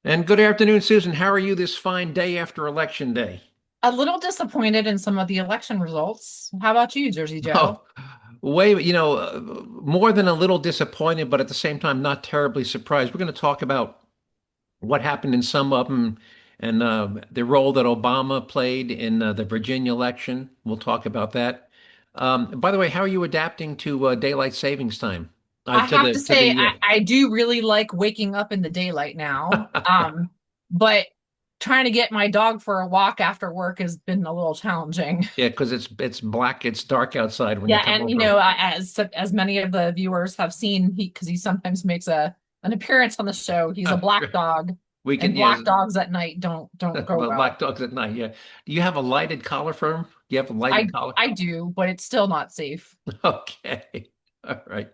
And good afternoon, Susan. How are you this fine day after Election Day? A little disappointed in some of the election results. How about you, Jersey Joe? Oh, more than a little disappointed, but at the same time, not terribly surprised. We're going to talk about what happened in some of them and the role that Obama played in the Virginia election. We'll talk about that. By the way, how are you adapting to daylight savings time? I To have the to to say, the I do really like waking up in the daylight now. But trying to get my dog for a walk after work has been a little challenging. Yeah, because it's black, it's dark outside when you Yeah, come and over. as many of the viewers have seen, he sometimes makes a an appearance on the show. He's a black dog, We and can, yes. black dogs at night don't go Well, black well. dogs at night. Yeah. Do you have a lighted collar for him? Do you have a lighted I collar? I do, but it's still not safe. Okay. All right.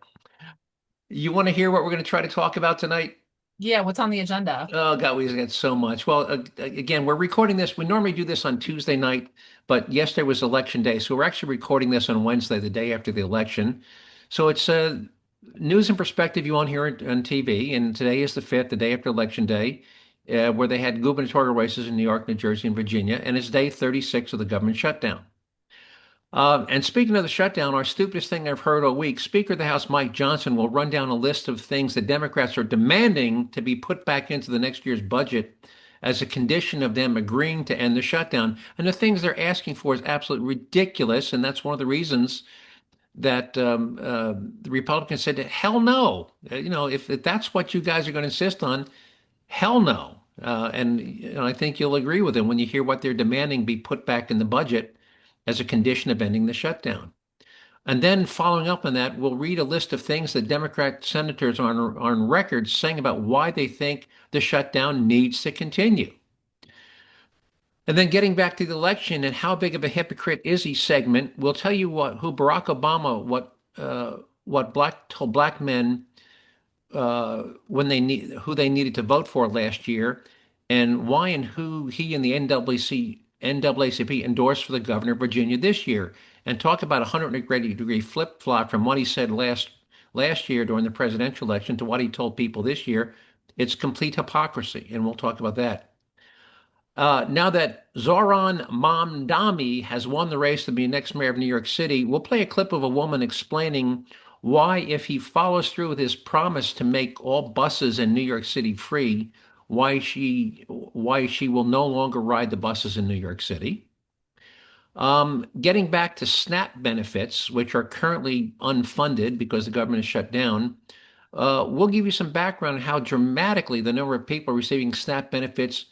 You want to hear what we're going to try to talk about tonight? Yeah, what's on the agenda? Oh God, we get so much. Well, again, we're recording this. We normally do this on Tuesday night, but yesterday was election day, so we're actually recording this on Wednesday, the day after the election. So it's news and perspective you won't hear it on TV. And today is the fifth, the day after election day, where they had gubernatorial races in New York, New Jersey, and Virginia, and it's day 36 of the government shutdown. And speaking of the shutdown, our stupidest thing I've heard all week, Speaker of the House Mike Johnson will run down a list of things the Democrats are demanding to be put back into the next year's budget as a condition of them agreeing to end the shutdown. And the things they're asking for is absolutely ridiculous. And that's one of the reasons that the Republicans said, hell no. If that's what you guys are going to insist on, hell no. And I think you'll agree with them when you hear what they're demanding be put back in the budget as a condition of ending the shutdown. And then following up on that, we'll read a list of things that Democrat senators are on record saying about why they think the shutdown needs to continue. And then getting back to the election and how big of a hypocrite is he segment, we'll tell you who Barack Obama, what black told black men when they need who they needed to vote for last year, and why and who he and the NAACP endorsed for the governor of Virginia this year, and talk about a 180-degree flip flop from what he said last year during the presidential election to what he told people this year. It's complete hypocrisy, and we'll talk about that. Now that Zohran Mamdani has won the race to be next mayor of New York City, we'll play a clip of a woman explaining why, if he follows through with his promise to make all buses in New York City free, why she will no longer ride the buses in New York City. Getting back to SNAP benefits, which are currently unfunded because the government is shut down, we'll give you some background on how dramatically the number of people receiving SNAP benefits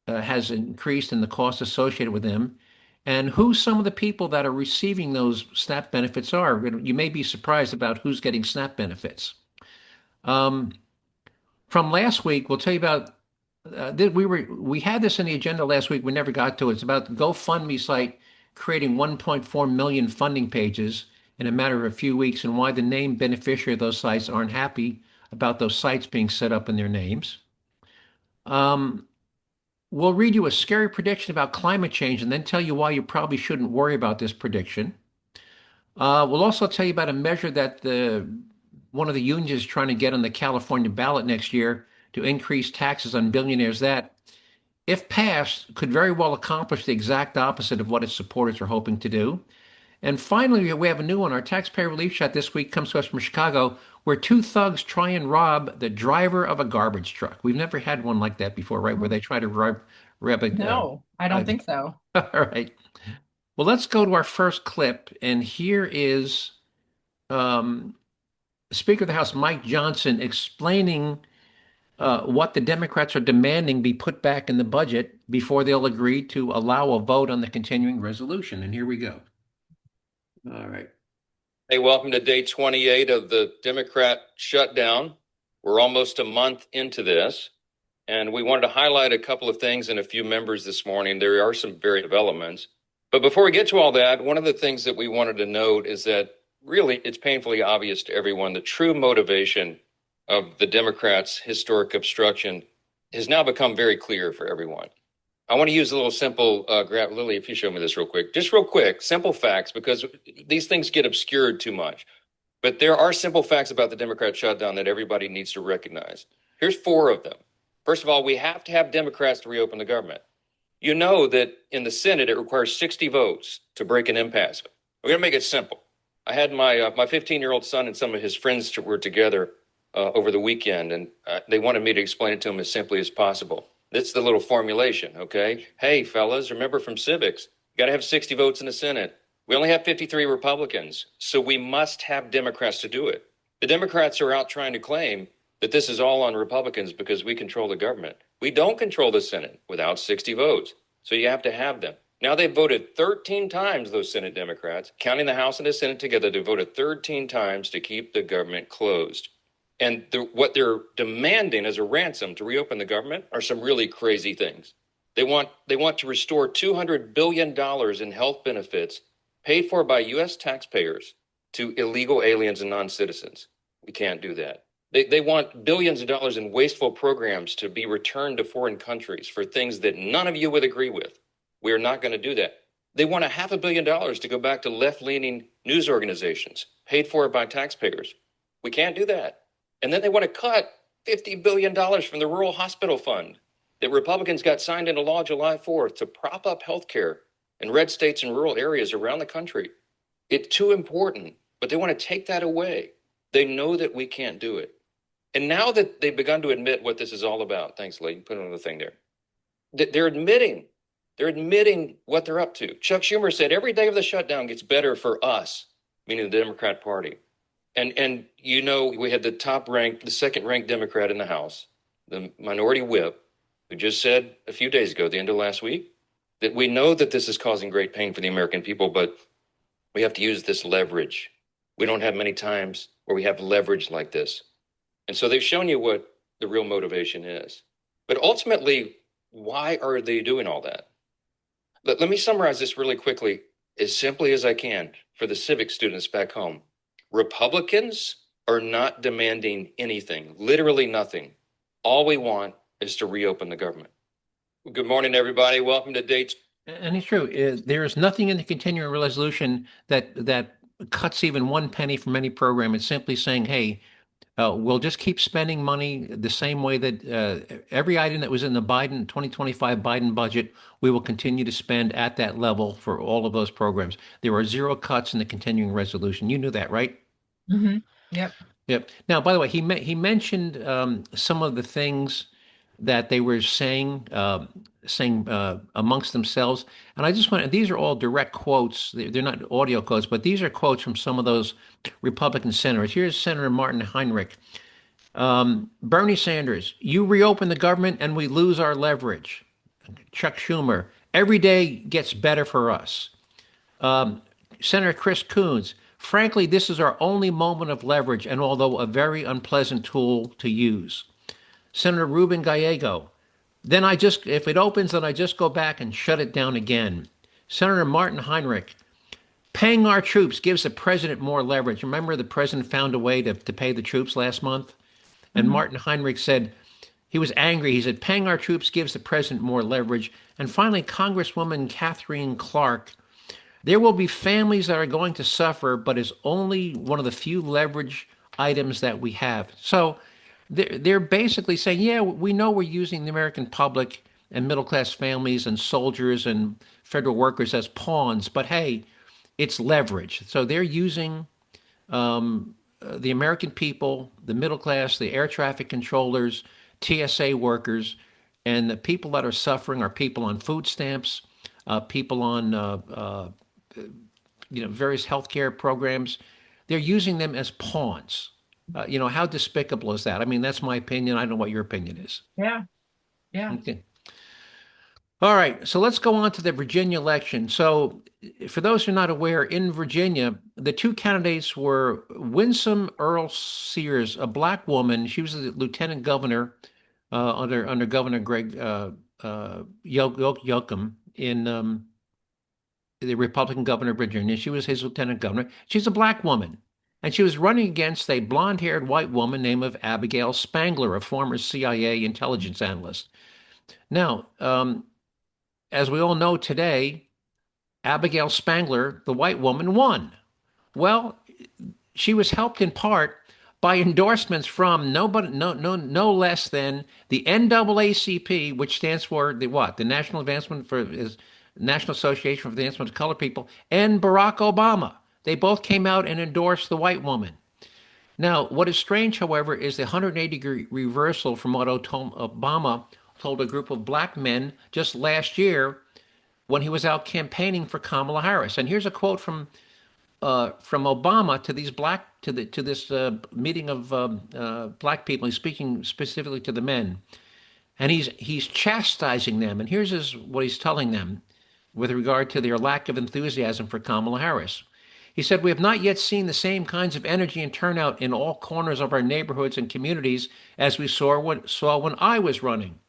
has increased and the cost associated with them, and who some of the people that are receiving those SNAP benefits are. You may be surprised about who's getting SNAP benefits. Um, from last week, we'll tell you about we had this in the agenda last week. We never got to it. It's about the GoFundMe site creating 1.4 million funding pages in a matter of a few weeks, and why the named beneficiary of those sites aren't happy about those sites being set up in their names. Um, We'll read you a scary prediction about climate change and then tell you why you probably shouldn't worry about this prediction. We'll also tell you about a measure that one of the unions is trying to get on the California ballot next year to increase taxes on billionaires that, if passed, could very well accomplish the exact opposite of what its supporters are hoping to do. And finally, we have a new one. Our taxpayer relief shot this week comes to us from Chicago, where two thugs try and rob the driver of a garbage truck. We've never had one like that before, right? Where they try to rob No, I don't a think so. all right. Well, let's go to our first clip, and here is um, Speaker of the House Mike Johnson explaining what the Democrats are demanding be put back in the budget before they'll agree to allow a vote on the continuing resolution. And here we go. All right. Hey, welcome to day 28 of the Democrat shutdown. We're almost a month into this, and we wanted to highlight a couple of things in a few members this morning. There are some very developments. But before we get to all that, one of the things that we wanted to note is that really it's painfully obvious to everyone the true motivation of the Democrats' historic obstruction has now become very clear for everyone. I want to use a little simple, Lily, if you show me this real quick, just real quick, simple facts, because these things get obscured too much. But there are simple facts about the Democrat shutdown that everybody needs to recognize. Here's four of them. First of all, we have to have Democrats to reopen the government. You know that in the Senate, it requires 60 votes to break an impasse. We're going to make it simple. I had my 15-year-old son and some of his friends were together over the weekend, and they wanted me to explain it to them as simply as possible. That's the little formulation, okay? Hey, fellas, remember from civics, you got to have 60 votes in the Senate. We only have 53 Republicans, so we must have Democrats to do it. The Democrats are out trying to claim that this is all on Republicans because we control the government. We don't control the Senate without 60 votes, so you have to have them. Now they've voted 13 times, those Senate Democrats, counting the House and the Senate together, they voted 13 times to keep the government closed. And what they're demanding as a ransom to reopen the government are some really crazy things. They want to restore $200 billion in health benefits paid for by U.S. taxpayers to illegal aliens and non-citizens. We can't do that. They want billions of dollars in wasteful programs to be returned to foreign countries for things that none of you would agree with. We are not going to do that. They want $500 million to go back to left-leaning news organizations paid for by taxpayers. We can't do that. And then they want to cut $50 billion from the Rural Hospital Fund that Republicans got signed into law July 4th to prop up healthcare in red states and rural areas around the country. It's too important, but they want to take that away. They know that we can't do it. And now that they've begun to admit what this is all about, thanks, Lee, put another thing there. They're admitting what they're up to. Chuck Schumer said every day of the shutdown gets better for us, meaning the Democrat Party. And you know, we had the second ranked Democrat in the House, the minority whip, who just said a few days ago, the end of last week, that we know that this is causing great pain for the American people, but we have to use this leverage. We don't have many times where we have leverage like this. And so they've shown you what the real motivation is. But ultimately, why are they doing all that? Let me summarize this really quickly, as simply as I can, for the civic students back home. Republicans are not demanding anything, literally nothing. All we want is to reopen the government. Good morning, everybody. Welcome to Day. And it's true. There is nothing in the continuing resolution that cuts even one penny from any program. It's simply saying, hey, we'll just keep spending money the same way that every item that was in the 2025 Biden budget, we will continue to spend at that level for all of those programs. There are zero cuts in the continuing resolution. You knew that, right? Mm-hmm. Yep. Yep. Now, by the way, he mentioned some of the things that they were saying amongst themselves, and I just want. These are all direct quotes. They're not audio quotes, but these are quotes from some of those Republican senators. Here's Senator Martin Heinrich. Bernie Sanders, you reopen the government and we lose our leverage. Chuck Schumer, every day gets better for us. Senator Chris Coons, frankly, this is our only moment of leverage, and although a very unpleasant tool to use. Senator Ruben Gallego, then if it opens, then I just go back and shut it down again. Senator Martin Heinrich, paying our troops gives the president more leverage. Remember, the president found a way to pay the troops last month? And Martin Heinrich said, he was angry. He said, paying our troops gives the president more leverage. And finally, Congresswoman Kathleen Clark, there will be families that are going to suffer, but is only one of the few leverage items that we have. So they're basically saying, yeah, we know we're using the American public and middle-class families and soldiers and federal workers as pawns, but hey, it's leverage. So they're using the American people, the middle class, the air traffic controllers, TSA workers, and the people that are suffering are people on food stamps, people on various healthcare programs. They're using them as pawns. How despicable is that? I mean, that's my opinion. I don't know what your opinion is. Yeah. Okay. All right, so let's go on to the Virginia election. So for those who are not aware, in Virginia, the two candidates were Winsome Earl Sears, a black woman. She was the lieutenant governor under Governor Greg Yoakum in the Republican governor of Virginia. She was his lieutenant governor. She's a black woman, and she was running against a blonde-haired white woman named of Abigail Spangler, a former CIA intelligence analyst. Now, as we all know today, Abigail Spangler, the white woman, won. Well, she was helped in part by endorsements from nobody, no less than the NAACP, which stands for the what? The National Advancement for is National Association for the Advancement of Colored People, and Barack Obama. They both came out and endorsed the white woman. Now, what is strange, however, is the 180-degree reversal from what Obama told a group of black men just last year when he was out campaigning for Kamala Harris. And here's a quote from Obama to these black to this meeting of black people. He's speaking specifically to the men, and he's chastising them. And what he's telling them with regard to their lack of enthusiasm for Kamala Harris. He said, "We have not yet seen the same kinds of energy and turnout in all corners of our neighborhoods and communities as we saw when I was running.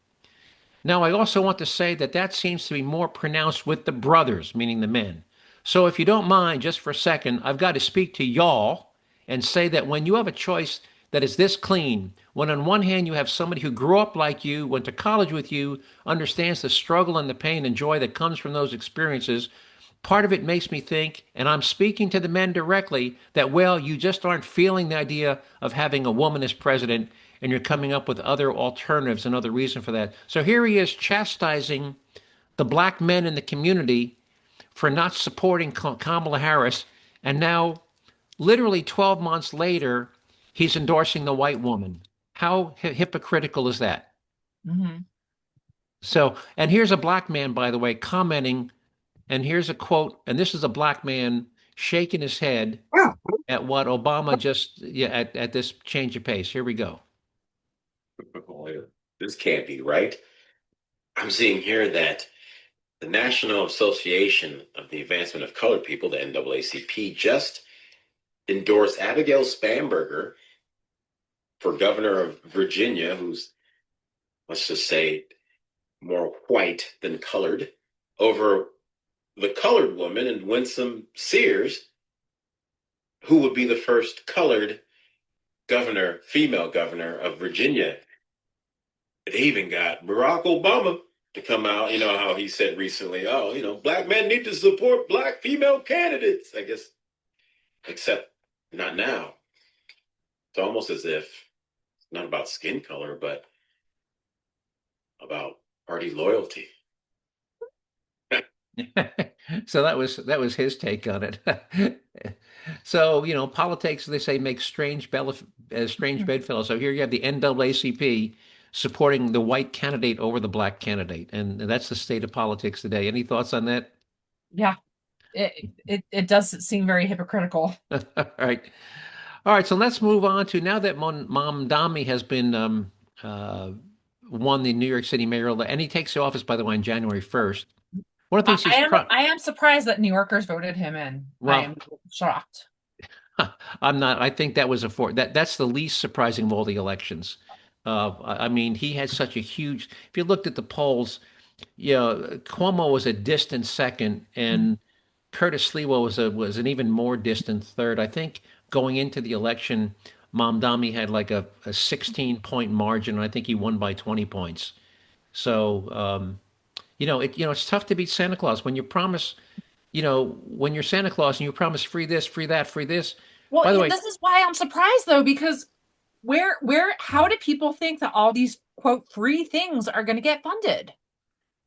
Now, I also want to say that seems to be more pronounced with the brothers," meaning the men. "So if you don't mind, just for a second, I've got to speak to y'all and say that when you have a choice that is this clean, when on one hand you have somebody who grew up like you, went to college with you, understands the struggle and the pain and joy that comes from those experiences, part of it makes me think, and I'm speaking to the men directly, that, well, you just aren't feeling the idea of having a woman as president, and you're coming up with other alternatives and other reason for that." So here he is chastising the black men in the community for not supporting Kamala Harris, and now, literally 12 months later, he's endorsing the white woman. How hypocritical is that? Mm-hmm. So, and here's a black man, by the way, commenting. And here's a quote, and this is a black man shaking his head at what Obama at this change of pace. Here we go. This can't be right. I'm seeing here that the National Association of the Advancement of Colored People, the NAACP, just endorsed Abigail Spanberger for governor of Virginia, who's, let's just say, more white than colored, over the colored woman and Winsome Sears, who would be the first colored governor, female governor of Virginia. They even got Barack Obama to come out, how he said recently, black men need to support black female candidates, I guess, except not now. It's almost as if it's not about skin color, but about party loyalty. So that was his take on it. So, politics, they say, makes strange bedfellows. So here you have the NAACP supporting the white candidate over the black candidate. And that's the state of politics today. Any thoughts on that? Yeah, it does seem very hypocritical. All right. All right. So let's move on to, now that Mamdani has been won the New York City mayoral, and he takes the office, by the way, on January 1st. One of the things I am surprised that New Yorkers voted him in. Well, I am shocked. I'm not. I think that was that's the least surprising of all the elections. I mean, he had such a huge. If you looked at the polls, Cuomo was a distant second, and Curtis Sliwa was an even more distant third. I think going into the election, Mamdani had like a 16-point margin, and I think he won by 20 points. So, it's tough to beat Santa Claus when you promise. When you're Santa Claus and you promise free this, free that, free this. Well, by the way, this is why I'm surprised, though, because how do people think that all these quote free things are going to get funded?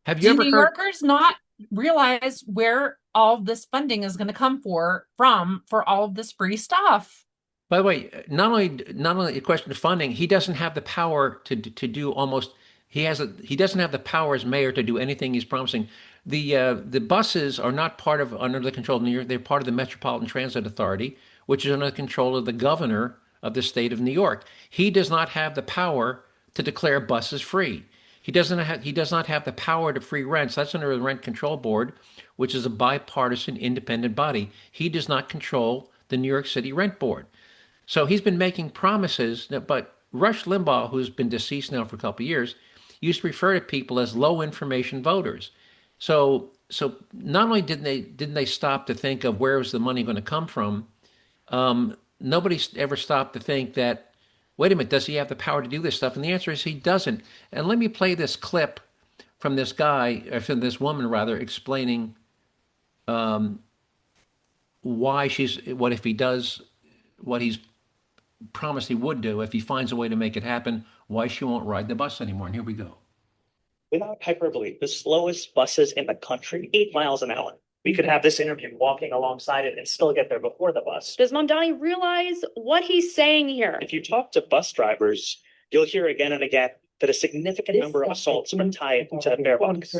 Have you ever New heard? Yorkers not realize where all this funding is going to come for all of this free stuff? By the way, not only a question of funding, he doesn't have the power to do almost. He doesn't have the power as mayor to do anything he's promising. The buses are not under the control of New York. They're part of the Metropolitan Transit Authority, which is under the control of the governor of the state of New York. He does not have the power to declare buses free. He does not have the power to free rents. That's under the Rent Control Board, which is a bipartisan independent body. He does not control the New York City Rent Board. So he's been making promises, but Rush Limbaugh, who's been deceased now for a couple of years, used to refer to people as low information voters. So not only didn't they stop to think of where was the money going to come from, nobody ever stopped to think that, wait a minute, does he have the power to do this stuff? And the answer is he doesn't. And let me play this clip from this woman rather, explaining why what if he does what he's promised he would do if he finds a way to make it happen, why she won't ride the bus anymore. And here we go. Without hyperbole, the slowest buses in the country, 8 miles an hour. We could have this interview walking alongside it and still get there before the bus. Does Mamdani realize what he's saying here? If you talk to bus drivers, you'll hear again and again that a significant number of assaults are tied to the fare box.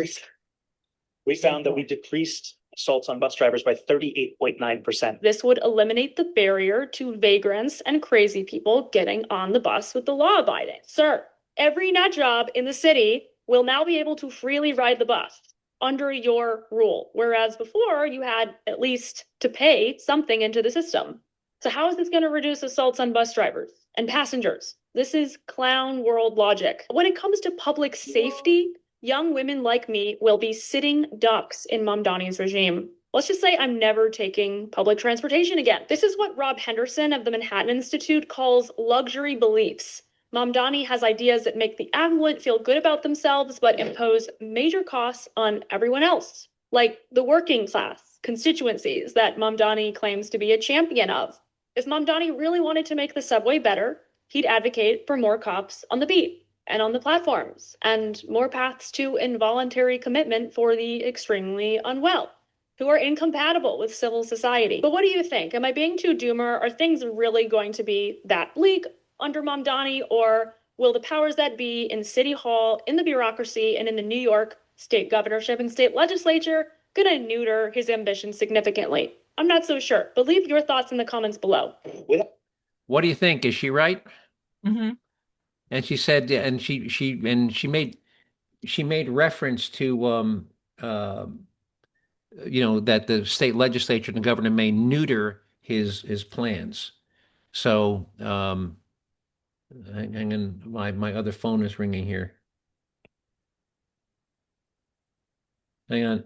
We found that we decreased assaults on bus drivers by 38.9%. This would eliminate the barrier to vagrants and crazy people getting on the bus with the law abiding. Sir, every nut job in the city will now be able to freely ride the bus under your rule, whereas before you had at least to pay something into the system. So how is this going to reduce assaults on bus drivers and passengers? This is clown world logic. When it comes to public safety, young women like me will be sitting ducks in Mamdani's regime. Let's just say I'm never taking public transportation again. This is what Rob Henderson of the Manhattan Institute calls luxury beliefs. Mamdani has ideas that make the affluent feel good about themselves, but impose major costs on everyone else, like the working class constituencies that Mamdani claims to be a champion of. If Mamdani really wanted to make the subway better, he'd advocate for more cops on the beat and on the platforms, and more paths to involuntary commitment for the extremely unwell, who are incompatible with civil society. But what do you think? Am I being too doomer? Are things really going to be that bleak under Mamdani, or will the powers that be in City Hall, in the bureaucracy, and in the New York state governorship and state legislature gonna neuter his ambition significantly? I'm not so sure, but leave your thoughts in the comments below. What do you think? Is she right? Mm-hmm. And she said, and she made reference to that the state legislature and the governor may neuter his plans. So hang on, my other phone is ringing here. Hang on.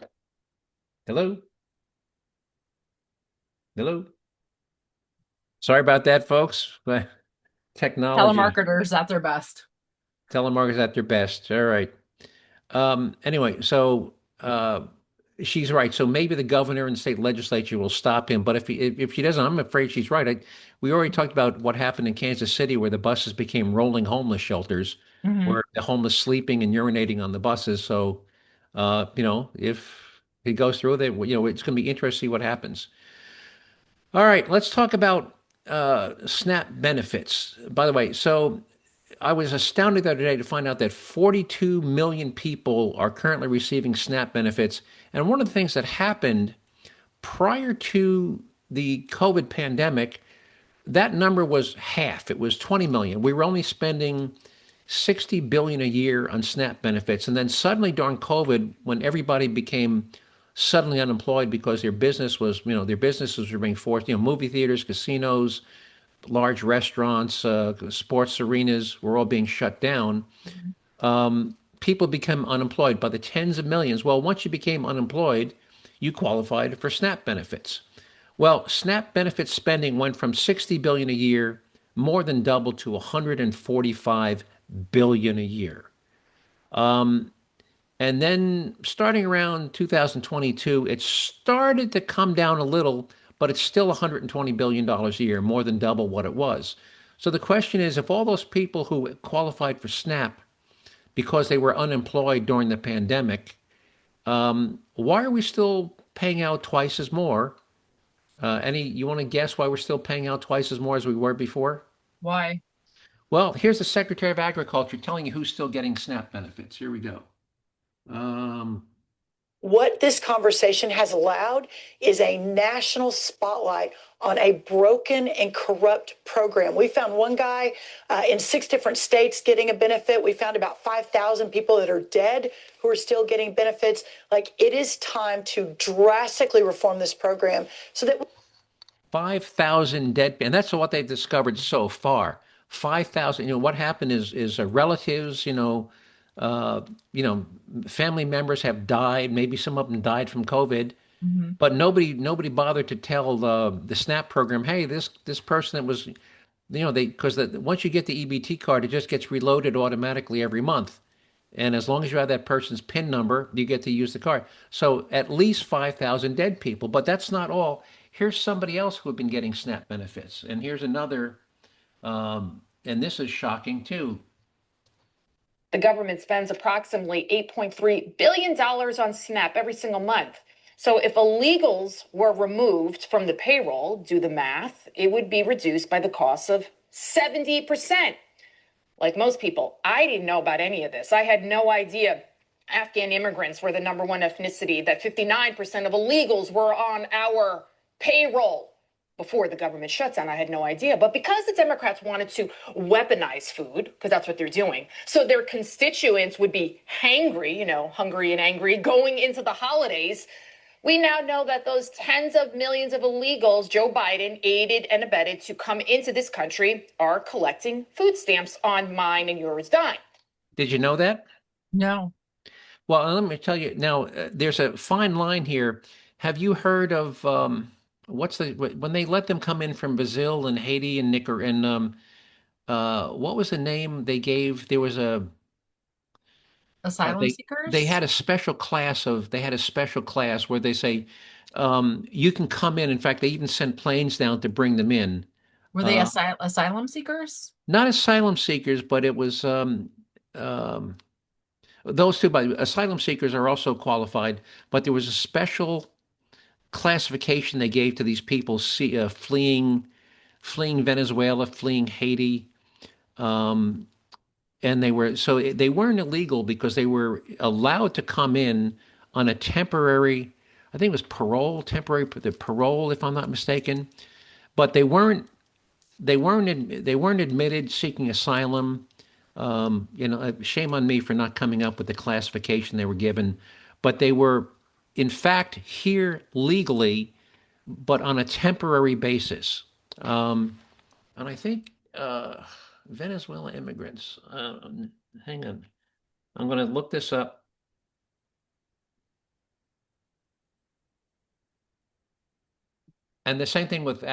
Hello? Hello? Sorry about that, folks. But technology. Telemarketers at their best. Telemarketers at their best. All right. Anyway, so she's right. So maybe the governor and state legislature will stop him. But if she doesn't, I'm afraid she's right. We already talked about what happened in Kansas City, where the buses became rolling homeless shelters, where the homeless sleeping and urinating on the buses. So, if he goes through it, it's going to be interesting to see what happens. All right, let's talk about SNAP benefits. By the way, so I was astounded the other day to find out that 42 million people are currently receiving SNAP benefits. And one of the things that happened prior to the COVID pandemic, that number was half. It was 20 million. We were only spending 60 billion a year on SNAP benefits. And then suddenly during COVID, when everybody became suddenly unemployed because their businesses were being forced, movie theaters, casinos, large restaurants, sports arenas were all being shut down. People become unemployed by the tens of millions. Well, once you became unemployed, you qualified for SNAP benefits. Well, SNAP benefit spending went from 60 billion a year, more than doubled to 145 billion a year. And then starting around 2022, it started to come down a little, but it's still $120 billion a year, more than double what it was. So the question is, if all those people who qualified for SNAP because they were unemployed during the pandemic, why are we still paying out twice as more? You want to guess why we're still paying out twice as more as we were before? Why? Well, here's the Secretary of Agriculture telling you who's still getting SNAP benefits. Here we go. What this conversation has allowed is a national spotlight on a broken and corrupt program. We found one guy in 6 different states getting a benefit. We found about 5,000 people that are dead who are still getting benefits. It is time to drastically reform this program so that 5,000 dead, and that's what they've discovered so far. 5,000. What happened is relatives, family members have died. Maybe some of them died from COVID, but nobody bothered to tell the SNAP program, hey, this person that was, because once you get the EBT card, it just gets reloaded automatically every month. And as long as you have that person's PIN number, you get to use the card. So at least 5,000 dead people, but that's not all. Here's somebody else who have been getting SNAP benefits. And here's another And this is shocking too. The government spends approximately $8.3 billion on SNAP every single month. So if illegals were removed from the payroll, do the math, it would be reduced by the cost of 70%. Like most people, I didn't know about any of this. I had no idea Afghan immigrants were the number one ethnicity, that 59% of illegals were on our payroll. Before the government shutdown, I had no idea. But because the Democrats wanted to weaponize food, because that's what they're doing, so their constituents would be hangry, hungry and angry, going into the holidays, we now know that those tens of millions of illegals Joe Biden aided and abetted to come into this country are collecting food stamps on mine and yours dime. Did you know that? No. Well, let me tell you now, there's a fine line here. Have you heard of when they let them come in from Brazil and Haiti and what was the name they gave? There was Asylum seekers? they had a special class where they say you can come in. In fact, they even sent planes down to bring them in. Were they asylum seekers? Not asylum seekers, but it was those two. But asylum seekers are also qualified, but there was a special classification they gave to these people fleeing Venezuela, fleeing Haiti, and they weren't illegal because they were allowed to come in on a temporary, I think it was parole, if I'm not mistaken, but they weren't admitted seeking asylum. Shame on me for not coming up with the classification they were given, but they were in fact here legally, but on a temporary basis. And I think Venezuela immigrants, hang on, I'm going to look this up. And the same thing with the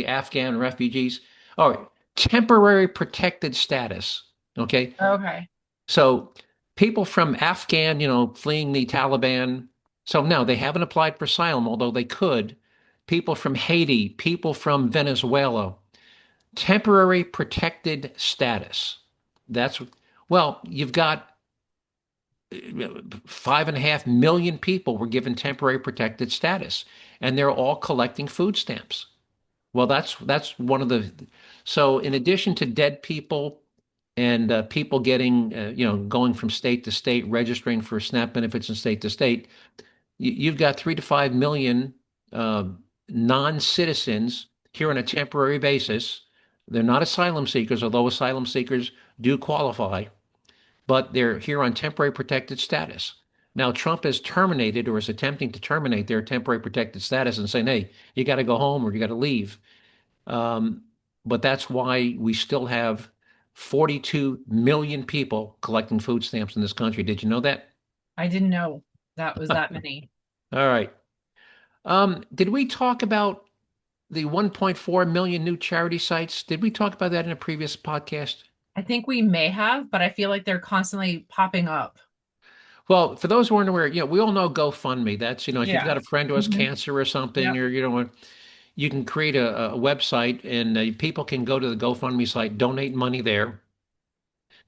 Afghan refugees. Oh, temporary protected status. Okay. Okay. So people from Afghan, fleeing the Taliban. So no, they haven't applied for asylum, although they could. People from Haiti, people from Venezuela, temporary protected status. You've got 5.5 million people were given temporary protected status, and they're all collecting food stamps. Well, that's one of the. So in addition to dead people and people getting, going from state to state, registering for SNAP benefits in state to state, you've got 3 to 5 million non-citizens here on a temporary basis. They're not asylum seekers, although asylum seekers do qualify, but they're here on temporary protected status. Now, Trump has terminated or is attempting to terminate their temporary protected status and saying, hey, you got to go home or you got to leave. But that's why we still have 42 million people collecting food stamps in this country. Did you know that? I didn't know that was that many. All right. Did we talk about the 1.4 million new charity sites? Did we talk about that in a previous podcast? I think we may have, but I feel like they're constantly popping up. Well, for those who aren't aware, we all know GoFundMe. That's, if you've got a friend who has cancer or something, or, you can create a website and people can go to the GoFundMe site, donate money there.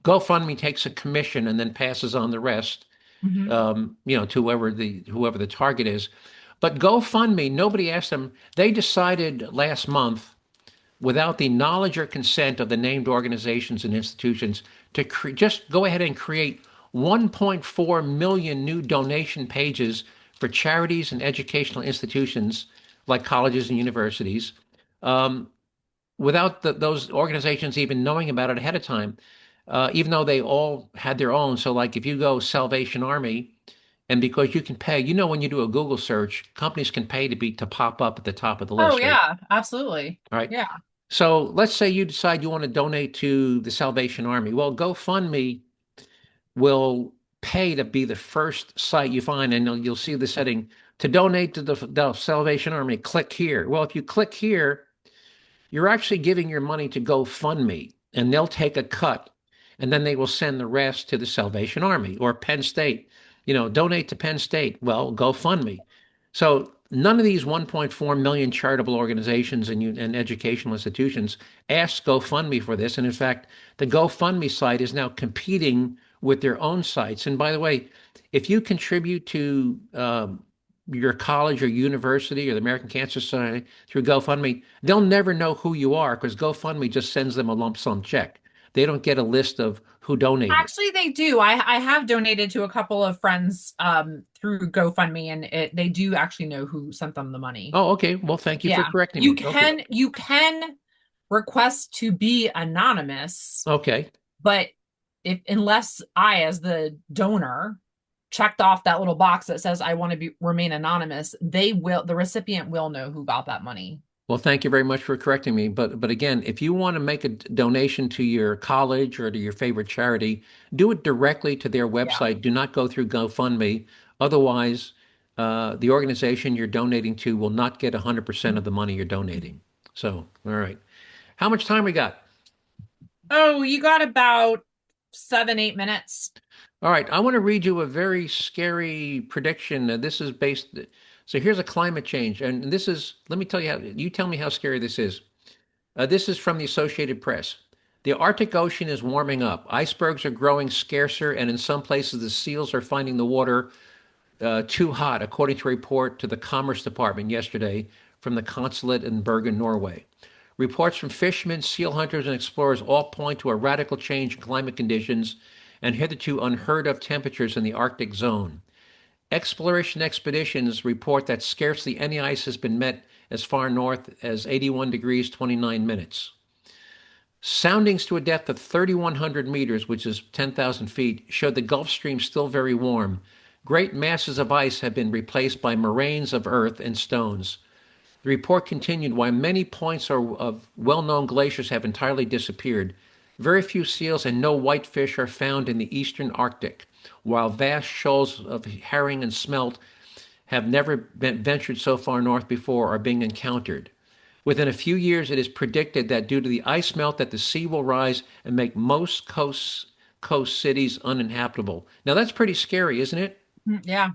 GoFundMe takes a commission and then passes on the rest, to whoever the target is. But GoFundMe, nobody asked them. They decided last month, without the knowledge or consent of the named organizations and institutions, to just go ahead and create 1.4 million new donation pages for charities and educational institutions like colleges and universities, without those organizations even knowing about it ahead of time, even though they all had their own. So like if you go Salvation Army, and because you can pay, when you do a Google search, companies can pay to pop up at the top of the list. Oh, yeah, absolutely. All right. Yeah. So let's say you decide you want to donate to the Salvation Army. Well, GoFundMe will pay to be the first site you find, and you'll see the setting to donate to the Salvation Army. Click here. Well, if you click here, you're actually giving your money to GoFundMe, and they'll take a cut, and then they will send the rest to the Salvation Army or Penn State. Donate to Penn State. Well, GoFundMe. So none of these 1.4 million charitable organizations and educational institutions asked GoFundMe for this. And in fact, the GoFundMe site is now competing with their own sites. And by the way, if you contribute to your college or university or the American Cancer Society through GoFundMe, they'll never know who you are because GoFundMe just sends them a lump sum check. They don't get a list of who donated. Actually, they do. I have donated to a couple of friends through GoFundMe, and they do actually know who sent them the money. Oh, okay. Well, thank you for correcting You me. can Okay. you can request to be anonymous, Okay. but unless I, as the donor, checked off that little box that says I want to remain anonymous, the recipient will know who got that money. Well, thank you very much for correcting me. But again, if you want to make a donation to your college or to your favorite charity, do it directly to their website. Do not go through GoFundMe. Otherwise, the organization you're donating to will not get 100% of the money you're donating. So, all right. How much time we got? Oh, you got about 7-8 minutes. All right. I want to read you a very scary prediction. This is based. So here's a climate change, and this is. Let me tell you how. You tell me how scary this is. This is from the Associated Press. The Arctic Ocean is warming up. Icebergs are growing scarcer, and in some places, the seals are finding the water too hot, according to a report to the Commerce Department yesterday from the consulate in Bergen, Norway. Reports from fishermen, seal hunters, and explorers all point to a radical change in climate conditions and hitherto unheard of temperatures in the Arctic zone. Exploration expeditions report that scarcely any ice has been met as far north as 81 degrees 29 minutes. Soundings to a depth of 3,100 meters, which is 10,000 feet, showed the Gulf Stream still very warm. Great masses of ice have been replaced by moraines of earth and stones. The report continued, while many points of well-known glaciers have entirely disappeared, very few seals and no whitefish are found in the eastern Arctic, while vast shoals of herring and smelt have never been ventured so far north before are being encountered. Within a few years, it is predicted that due to the ice melt that the sea will rise and make most coast cities uninhabitable. Now, that's pretty scary, isn't it? Yeah.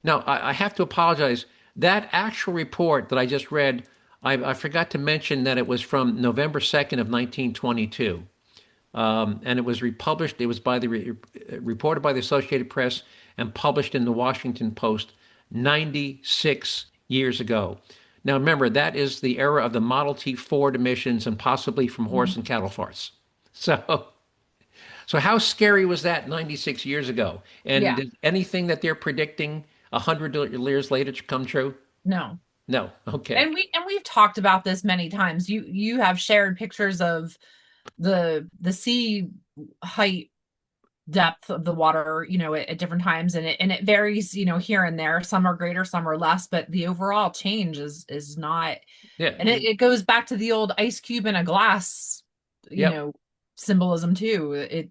Now, I have to apologize. That actual report that I just read, I forgot to mention that it was from November 2nd of 1922. And it was republished. It was reported by the Associated Press and published in the Washington Post 96 years ago. Now, remember, that is the era of the Model T Ford emissions and possibly from horse and cattle farts. So how scary was that 96 years ago? And did anything that they're predicting 100 years later to come true? No. No. Okay. And we've talked about this many times. You have shared pictures of the sea height depth of the water, at different times, and it varies, here and there. Some are greater, some are less, but the overall change is not. Yeah. And it goes back to the old ice cube in a glass, symbolism too.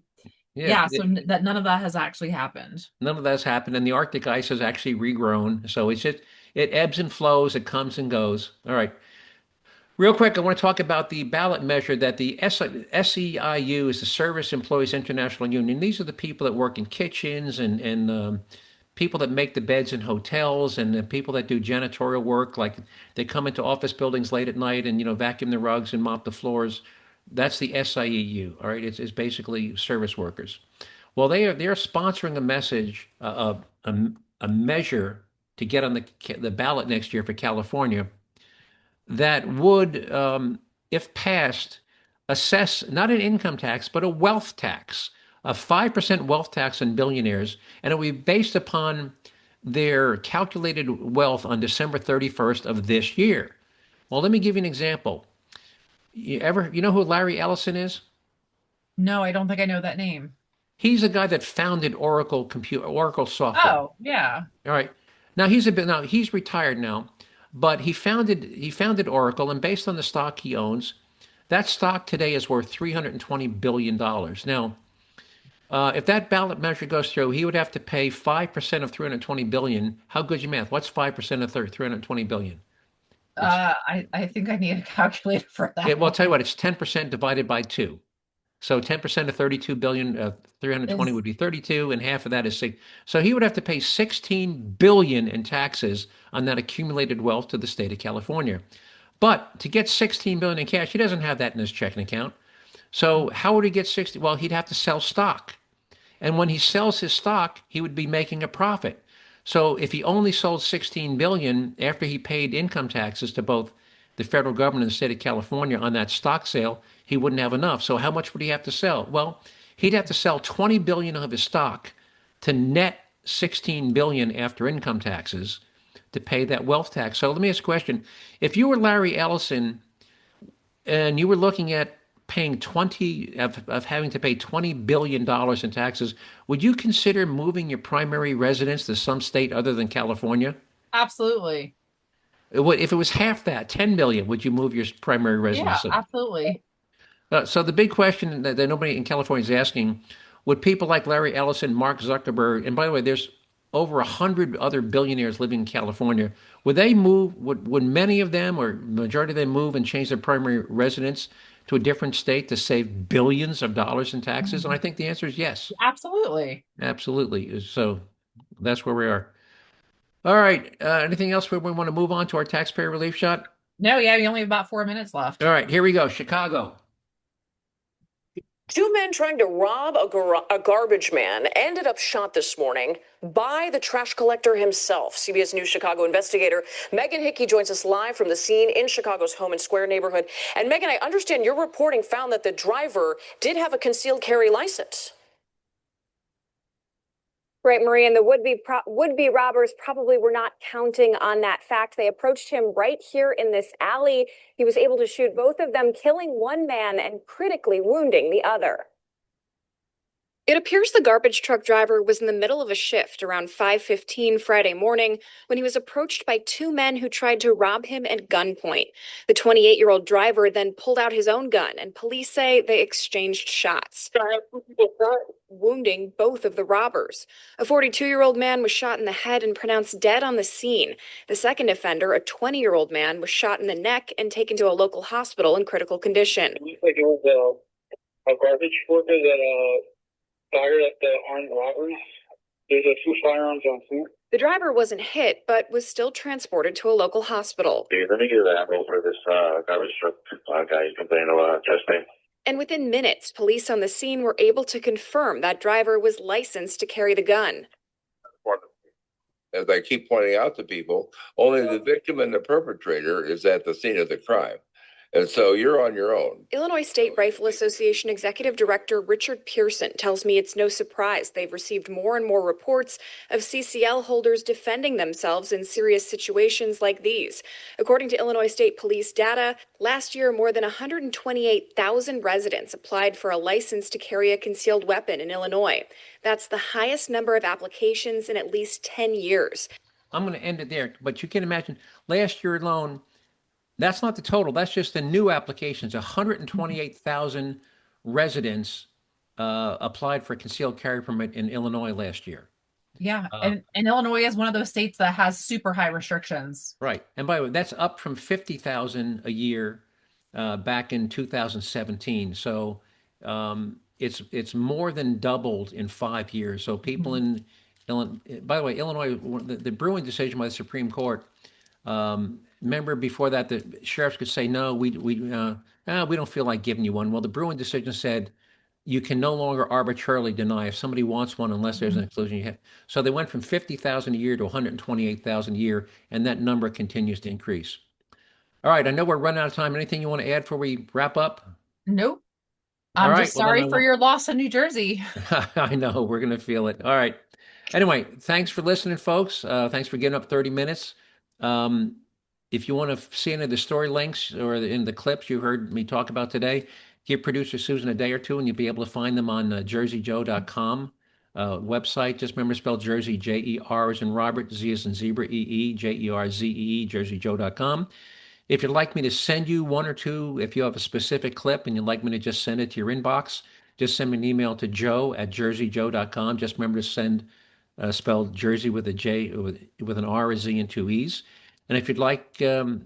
So that none of that has actually happened. None of that's happened, and the Arctic ice has actually regrown. So it ebbs and flows, it comes and goes. All right. Real quick, I want to talk about the ballot measure that the SEIU is the Service Employees International Union. These are the people that work in kitchens and people that make the beds in hotels and the people that do janitorial work, like they come into office buildings late at night and vacuum the rugs and mop the floors. That's the SIEU. All right, it's basically service workers. Well, they're sponsoring a message, a measure to get on the ballot next year for California that would, if passed, assess not an income tax, but a wealth tax, a 5% wealth tax on billionaires, and it will be based upon their calculated wealth on December 31st of this year. Well, let me give you an example. You know who Larry Ellison is? No, I don't think I know that name. He's the guy that founded Oracle software. Oh, yeah. All right. Now he's retired now. But he founded Oracle, and based on the stock he owns, that stock today is worth $320 billion. Now, if that ballot measure goes through, he would have to pay 5% of $320 billion. How good's your math? What's 5% of $320 billion? I think I need a calculator for that. Well, I'll tell you what, it's 10% divided by 2. So 10% of 32 billion, 320 would be 32, and half of that is six. So he would have to pay 16 billion in taxes on that accumulated wealth to the state of California. But to get 16 billion in cash, he doesn't have that in his checking account. So how would he get 60? Well, he'd have to sell stock. And when he sells his stock, he would be making a profit. So if he only sold 16 billion after he paid income taxes to both the federal government and the state of California on that stock sale, he wouldn't have enough. So how much would he have to sell? Well, he'd have to sell 20 billion of his stock to net 16 billion after income taxes to pay that wealth tax. So let me ask a question. If you were Larry Ellison and you were looking at paying of having to pay $20 billion in taxes, would you consider moving your primary residence to some state other than California? Absolutely. If it was half that, 10 billion, would you move your primary residence? Yeah, absolutely. So the big question that nobody in California is asking, would people like Larry Ellison, Mark Zuckerberg, and by the way, there's over 100 other billionaires living in California, would they move, would many of them or majority of them move and change their primary residence to a different state to save billions of dollars in taxes? And I think the answer is yes. Absolutely. Absolutely. So that's where we are. All right. Anything else we want to move on to our taxpayer relief shot? No, yeah, we only have about 4 minutes left. All right, here we go. Chicago. Two men trying to rob a garbage man ended up shot this morning by the trash collector himself. CBS News Chicago investigator Megan Hickey joins us live from the scene in Chicago's Home and Square neighborhood. And Megan, I understand your reporting found that the driver did have a concealed carry license. Right, Marie, and the would-be robbers probably were not counting on that fact. They approached him right here in this alley. He was able to shoot both of them, killing one man and critically wounding the other. It appears the garbage truck driver was in the middle of a shift around 5:15 Friday morning when he was approached by two men who tried to rob him at gunpoint. The 28-year-old driver then pulled out his own gun, and police say they exchanged shots, wounding both of the robbers. A 42-year-old man was shot in the head and pronounced dead on the scene. The second offender, a 20-year-old man, was shot in the neck and taken to a local hospital in critical condition. It looks like it was a garbage worker that fired at the armed robbers. There's two firearms on scene. The driver wasn't hit, but was still transported to a local hospital. Okay, let me get that over this garbage truck guy complaining about testing. And within minutes, police on the scene were able to confirm that driver was licensed to carry the gun. As I keep pointing out to people, only the victim and the perpetrator is at the scene of the crime. And so you're on your own. Illinois State Rifle Association Executive Director Richard Pearson tells me it's no surprise they've received more and more reports of CCL holders defending themselves in serious situations like these. According to Illinois State Police data, last year more than 128,000 residents applied for a license to carry a concealed weapon in Illinois. That's the highest number of applications in at least 10 years. I'm going to end it there, but you can imagine last year alone, that's not the total. That's just the new applications. 128,000 residents applied for a concealed carry permit in Illinois last year. Yeah, and Illinois is one of those states that has super high restrictions. Right. And by the way, that's up from 50,000 a year back in 2017. So it's more than doubled in 5 years. So people in Illinois, by the way, Illinois, the Brewing decision by the Supreme Court, remember before that, the sheriffs could say, no, we don't feel like giving you one. Well, the Brewing decision said you can no longer arbitrarily deny if somebody wants one unless there's an exclusion. So they went from 50,000 a year to 128,000 a year, and that number continues to increase. All right, I know we're running out of time. Anything you want to add before we wrap up? Nope. All I'm right, just well, sorry then for your loss in New Jersey. I know, we're going to feel it. All right. Anyway, thanks for listening, folks. Thanks for getting up 30 minutes. If you want to see any of the story links or in the clips you heard me talk about today, give producer Susan a day or two and you'll be able to find them on JerzeeJoe.com website. Just remember to spell Jerzee, J-E-R as in Robert, Z as in zebra, E-E, J-E-R-Z-E-E, JerzeeJoe.com. If you'd like me to send you one or two, if you have a specific clip and you'd like me to just send it to your inbox, just send me an email to joe@JerzeeJoe.com. Just remember to send spelled Jersey with a J, with an R, a Z, and two E's. And if you'd like to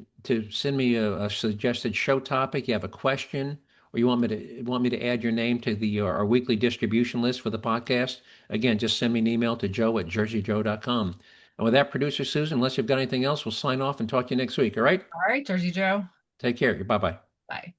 send me a suggested show topic, you have a question or you want me to add your name to the our weekly distribution list for the podcast, again, just send me an email to joe@jerzee.com. And with that, producer Susan, unless you've got anything else, we'll sign off and talk to you next week. All right? All right, Jerzee Joe. Take care. Bye-bye. Bye.